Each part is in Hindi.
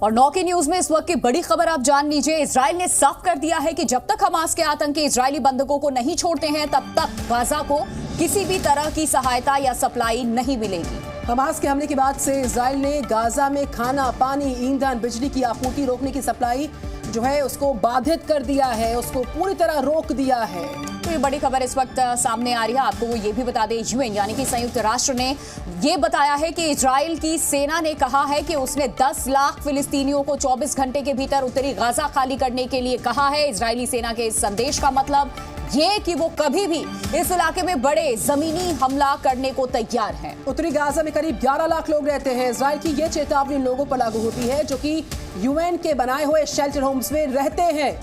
और 9 की न्यूज में इस वक्त की बड़ी खबर आप जान लीजिए। इजराइल ने साफ कर दिया है कि जब तक हमास के आतंकी इजरायली बंधकों को नहीं छोड़ते हैं तब तक गाजा को किसी भी तरह की सहायता या सप्लाई नहीं मिलेगी। हमास के हमले के बाद से इजराइल ने गाजा में खाना, पानी, ईंधन, बिजली की आपूर्ति रोकने की सप्लाई जो है उसको बाधित कर दिया है, उसको पूरी तरह रोक दिया है। तो ये बड़ी खबर इस वक्त सामने आ रही है। आपको वो ये भी बता दें, यूएन यानी कि संयुक्त राष्ट्र ने ये बताया है कि इजराइल की सेना ने कहा है कि उसने 10 लाख फिलिस्तीनियों को 24 घंटे के भीतर उत्तरी गाजा खाली करने के लिए कहा है। इजरायली सेना के इस संदेश का मतलब ये कि वो कभी भी इस इलाके में बड़े जमीनी हमला करने को तैयार हैं। उत्तरी गाजा में करीब 11 लाख लोग रहते हैं। इजराइल की ये चेतावनी लोगों पर लागू होती है जो कि यूएन के बनाए हुए शेल्टर होम्स में रहते हैं।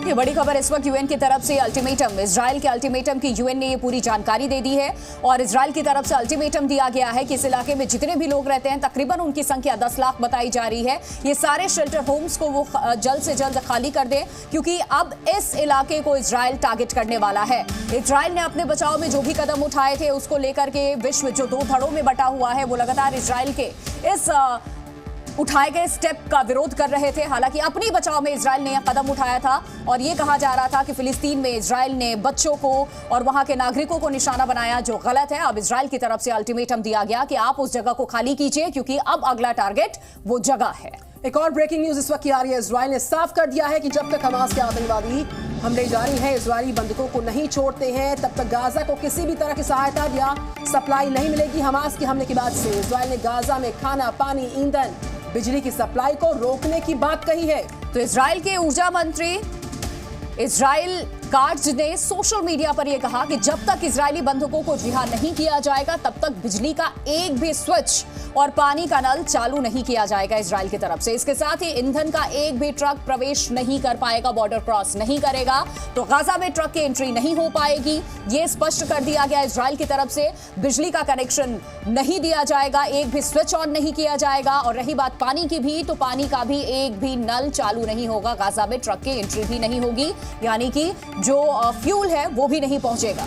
ये बड़ी खबर इस वक्त यूएन की तरफ से अल्टीमेटम, इजराइल के अल्टीमेटम की यूएन ने ये पूरी जानकारी दे दी है और इजराइल की तरफ से अल्टीमेटम दिया गया है कि इस इलाके में जितने भी लोग रहते हैं, तकरीबन उनकी संख्या 10 लाख बताई जा रही है, ये सारे शेल्टर होम्स को वो जल्द से जल्द खाली कर दें क्योंकि अब इस इलाके को इजराइल टारगेट करने वाला है। इजराइल ने अपने बचाव में जो भी कदम उठाए थे उसको लेकर के विश्व जो 2 धड़ों में बटा हुआ है वो लगातार इजराइल के इस उठाए गए स्टेप का विरोध कर रहे थे। हालांकि अपनी बचाव में इजराइल ने यह कदम उठाया था और ये कहा जा रहा था कि फिलिस्तीन में इजराइल ने बच्चों को और वहां के नागरिकों को निशाना बनाया, जो गलत है। अब इजराइल की तरफ से अल्टीमेटम दिया गया कि आप उस जगह को खाली कीजिए क्योंकि अब अगला टारगेट वो जगह है। एक और ब्रेकिंग न्यूज इस वक्त की आ रही है। इजराइल ने साफ कर दिया है कि जब तक हमास के आतंकवादी हमले जारी है, इजरायली बंधकों को नहीं छोड़ते हैं, तब तक गाजा को किसी भी तरह की सहायता या सप्लाई नहीं मिलेगी। हमास के हमले के बाद से इजराइल ने गाजा में खाना, पानी, ईंधन, बिजली की सप्लाई को रोकने की बात कही है। तो इजराइल के ऊर्जा मंत्री इजराइल काट्ज ने सोशल मीडिया पर यह कहा कि जब तक इजरायली बंधकों को रिहा नहीं किया जाएगा तब तक बिजली का एक भी स्विच और पानी का नल चालू नहीं किया जाएगा इजराइल की तरफ से। इसके साथ ही ईंधन का एक भी ट्रक प्रवेश नहीं कर पाएगा, बॉर्डर क्रॉस नहीं करेगा, तो गाजा में ट्रक की एंट्री नहीं हो पाएगी। यह स्पष्ट कर दिया गया इजराइल की तरफ से। बिजली का कनेक्शन नहीं दिया जाएगा, एक भी स्विच ऑन नहीं किया जाएगा। और रही बात पानी की भी, तो पानी का भी एक भी नल चालू नहीं होगा। गाजा में ट्रक की एंट्री भी नहीं होगी, यानी कि जो फ्यूल है वो भी नहीं पहुंचेगा।